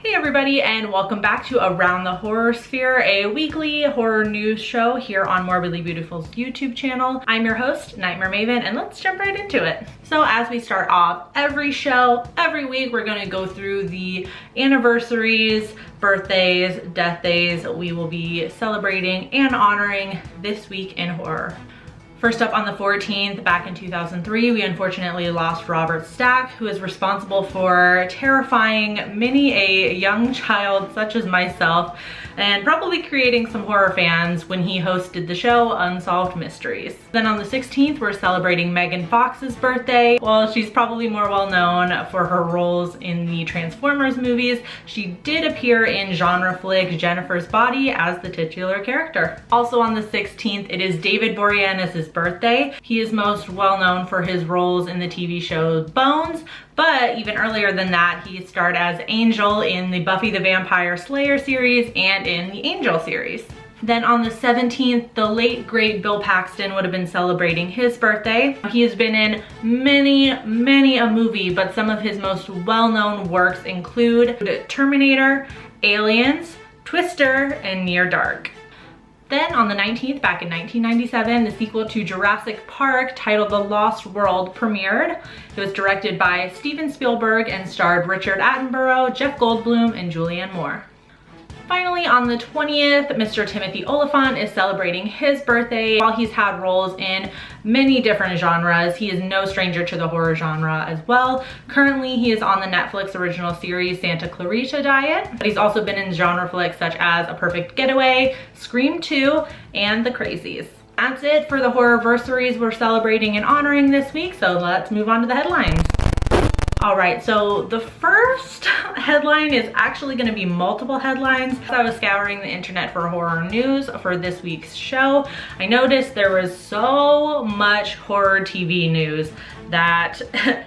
Hey everybody, and welcome back to Around the Horrorsphere, a weekly horror news show here on Morbidly Beautiful's YouTube channel. I'm your host, Nightmare Maven, and let's jump right into it. So as we start off every show, every week, we're gonna go through the anniversaries, birthdays, death days we will be celebrating and honoring this week in horror. First up, on the 14th, back in 2003, we unfortunately lost Robert Stack, who is responsible for terrifying many a young child such as myself, and probably creating some horror fans when he hosted the show Unsolved Mysteries. Then on the 16th, we're celebrating Megan Fox's birthday. Well, she's probably more well known for her roles in the Transformers movies. She did appear in genre flick Jennifer's Body as the titular character. Also on the 16th, it is David Boreanaz's birthday. He is most well known for his roles in the TV show Bones, but even earlier than that, he starred as Angel in the Buffy the Vampire Slayer series and in the Angel series. Then on the 17th, the late great Bill Paxton would have been celebrating his birthday. He has been in many a movie, but some of his most well-known works include Terminator, Aliens, Twister, and Near Dark. Then on the 19th, back in 1997, the sequel to Jurassic Park, titled The Lost World, premiered. It was directed by Steven Spielberg and starred Richard Attenborough, Jeff Goldblum, and Julianne Moore. Finally, on the 20th, Mr. Timothy Olyphant is celebrating his birthday. While he's had roles in many different genres, he is no stranger to the horror genre as well. Currently, he is on the Netflix original series Santa Clarita Diet, but he's also been in genre flicks such as A Perfect Getaway, Scream 2, and The Crazies. That's it for the horrorversaries we're celebrating and honoring this week, so let's move on to the headlines. All right, so the first headline is actually gonna be multiple headlines. As I was scouring the internet for horror news for this week's show, I noticed there was so much horror TV news that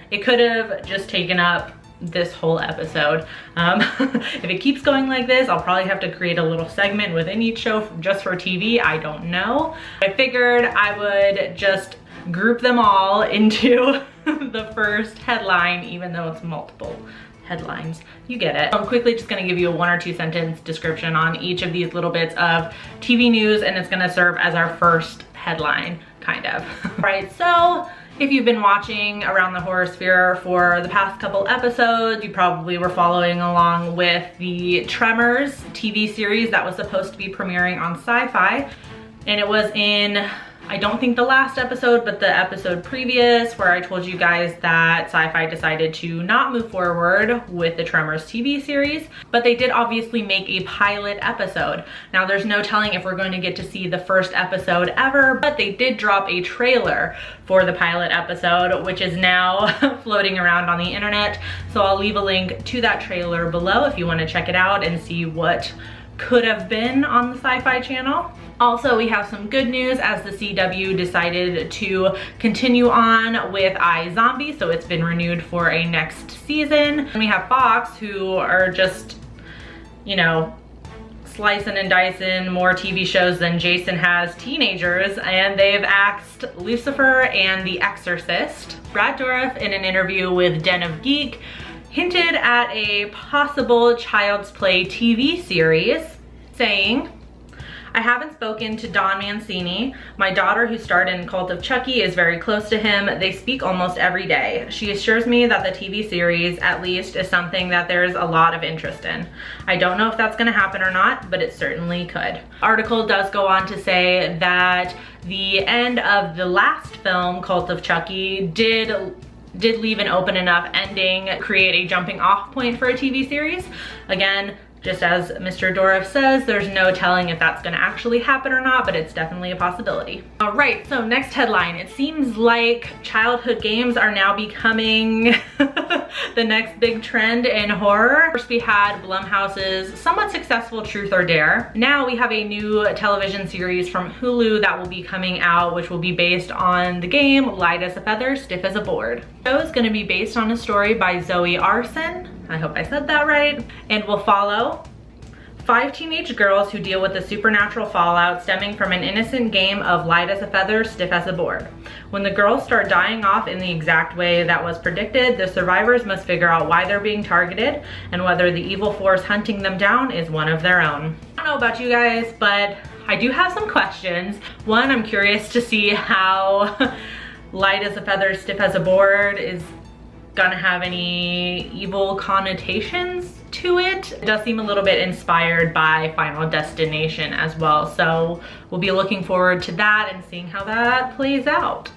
it could have just taken up this whole episode. If it keeps going like this, I'll probably have to create a little segment within each show just for TV, I don't know. I figured I would just group them all into the first headline, even though it's multiple headlines. You get it. I'm quickly just gonna give you a 1 or 2 sentence description on each of these little bits of TV news, and it's gonna serve as our first headline, kind of. Right, so if you've been watching Around the Horrorsphere for the past couple episodes, you probably were following along with the Tremors TV series that was supposed to be premiering on Sci-Fi. And it was in, I don't think the last episode, but the episode previous, where I told you guys that Sci-Fi decided to not move forward with the Tremors TV series, but they did obviously make a pilot episode. Now there's no telling if we're going to get to see the first episode ever, but they did drop a trailer for the pilot episode, which is now floating around on the internet. So I'll leave a link to that trailer below if you want to check it out and see what could have been on the Sci-Fi channel. Also, we have some good news as the CW decided to continue on with iZombie, so it's been renewed for a next season. And we have Fox, who are just, you know, slicing and dicing more TV shows than Jason has teenagers, and they've axed Lucifer and The Exorcist. Brad Dourif, in an interview with Den of Geek, hinted at a possible Child's Play TV series, saying, "I haven't spoken to Don Mancini. My daughter, who starred in Cult of Chucky, is very close to him. They speak almost every day. She assures me that the TV series, at least, is something that there's a lot of interest in. I don't know if that's gonna happen or not, but it certainly could." Article does go on to say that the end of the last film, Cult of Chucky, did leave an open enough ending, create a jumping off point for a TV series. Again, just as Mr. Dourif says, there's no telling if that's gonna actually happen or not, but it's definitely a possibility. All right, so next headline. It seems like childhood games are now becoming the next big trend in horror. First we had Blumhouse's somewhat successful Truth or Dare. Now we have a new television series from Hulu that will be coming out, which will be based on the game Light as a Feather, Stiff as a Board. The show is gonna be based on a story by Zoe Arson. I hope I said that right. And will follow 5 teenage girls who deal with the supernatural fallout stemming from an innocent game of light as a feather, stiff as a board. When the girls start dying off in the exact way that was predicted, the survivors must figure out why they're being targeted and whether the evil force hunting them down is one of their own. I don't know about you guys, but I do have some questions. One, I'm curious to see how light as a feather, stiff as a board is gonna have any evil connotations to it. It does seem a little bit inspired by Final Destination as well, so we'll be looking forward to that and seeing how that plays out.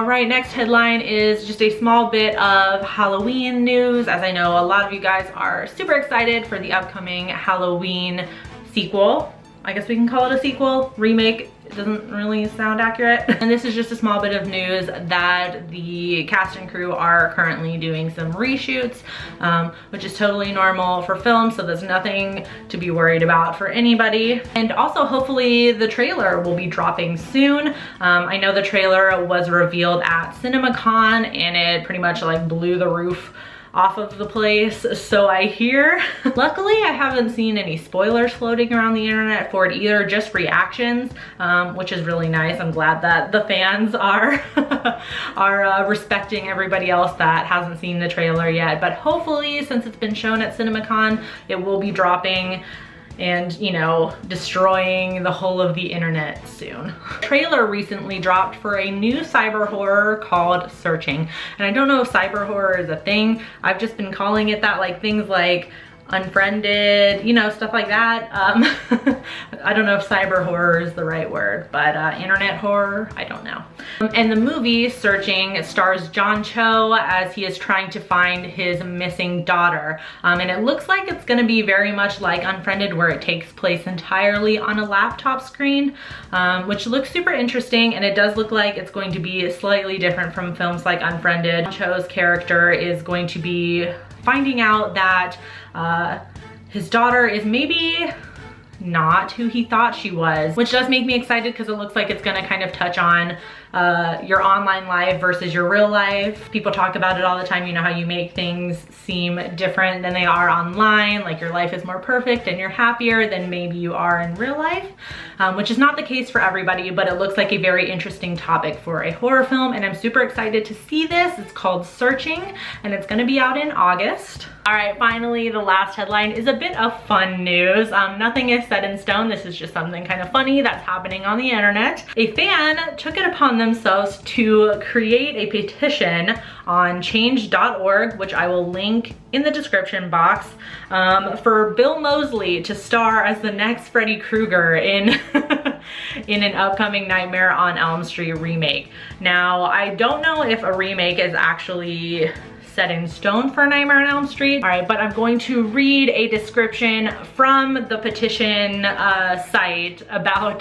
All right, next headline is just a small bit of Halloween news. As I know, a lot of you guys are super excited for the upcoming Halloween sequel. I guess we can call it a sequel, remake. It doesn't really sound accurate. And this is just a small bit of news that the cast and crew are currently doing some reshoots, which is totally normal for film, so there's nothing to be worried about for anybody. And also, hopefully the trailer will be dropping soon. I know the trailer was revealed at CinemaCon and it pretty much like blew the roof off of the place, so I hear. Luckily, I haven't seen any spoilers floating around the internet for it either, just reactions, which is really nice. I'm glad that the fans are respecting everybody else that hasn't seen the trailer yet. But hopefully, since it's been shown at CinemaCon, it will be dropping and, you know, destroying the whole of the internet soon. A trailer recently dropped for a new cyber horror called Searching. And I don't know if cyber horror is a thing. I've just been calling it that, like things like Unfriended, you know, stuff like that. I don't know if cyber horror is the right word, but internet horror, I don't know. And the movie Searching stars John Cho as he is trying to find his missing daughter. And it looks like it's gonna be very much like Unfriended, where it takes place entirely on a laptop screen, which looks super interesting. And it does look like it's going to be slightly different from films like Unfriended. Cho's character is going to be finding out that his daughter is maybe not who he thought she was, which does make me excited because it looks like it's gonna kind of touch on your online life versus your real life. People talk about it all the time, you know, how you make things seem different than they are online, like your life is more perfect and you're happier than maybe you are in real life, which is not the case for everybody, but it looks like a very interesting topic for a horror film, and I'm super excited to see this. It's called Searching, and it's gonna be out in August. All right, finally, the last headline is a bit of fun news. Nothing is set in stone. This is just something kind of funny that's happening on the internet. A fan took it upon themselves to create a petition on change.org, which I will link in the description box, for Bill Moseley to star as the next Freddy Krueger in in an upcoming Nightmare on Elm Street remake. Now, I don't know if a remake is actually set in stone for Nightmare on Elm Street. All right, but I'm going to read a description from the petition site about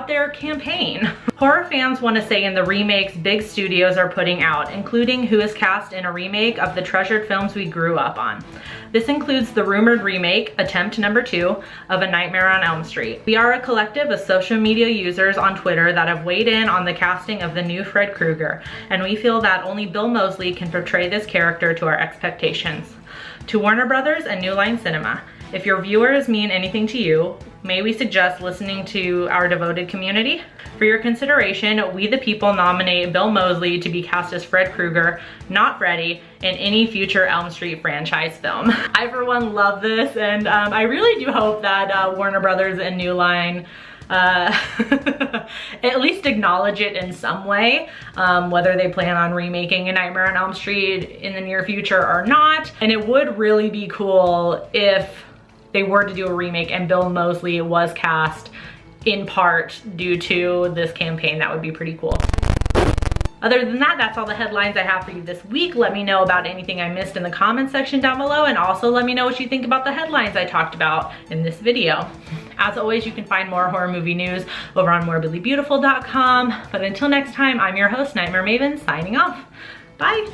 their campaign. Horror fans want to say in the remakes big studios are putting out, including who is cast in a remake of the treasured films we grew up on. This includes the rumored remake, attempt number 2, of A Nightmare on Elm Street. We are a collective of social media users on Twitter that have weighed in on the casting of the new Fred Krueger, and we feel that only Bill Moseley can portray this character to our expectations. To Warner Brothers and New Line Cinema, if your viewers mean anything to you, may we suggest listening to our devoted community? For your consideration, we the people nominate Bill Moseley to be cast as Fred Krueger, not Freddy, in any future Elm Street franchise film. I, for one, love this, and I really do hope that Warner Brothers and New Line at least acknowledge it in some way, whether they plan on remaking A Nightmare on Elm Street in the near future or not. And it would really be cool if they were to do a remake and Bill Moseley was cast in part due to this campaign. That would be pretty cool. Other than that, that's all the headlines I have for you this week. Let me know about anything I missed in the comment section down below, and also let me know what you think about the headlines I talked about in this video. As always, you can find more horror movie news over on morbidlybeautiful.com. But until next time, I'm your host, Nightmare Maven, signing off. Bye.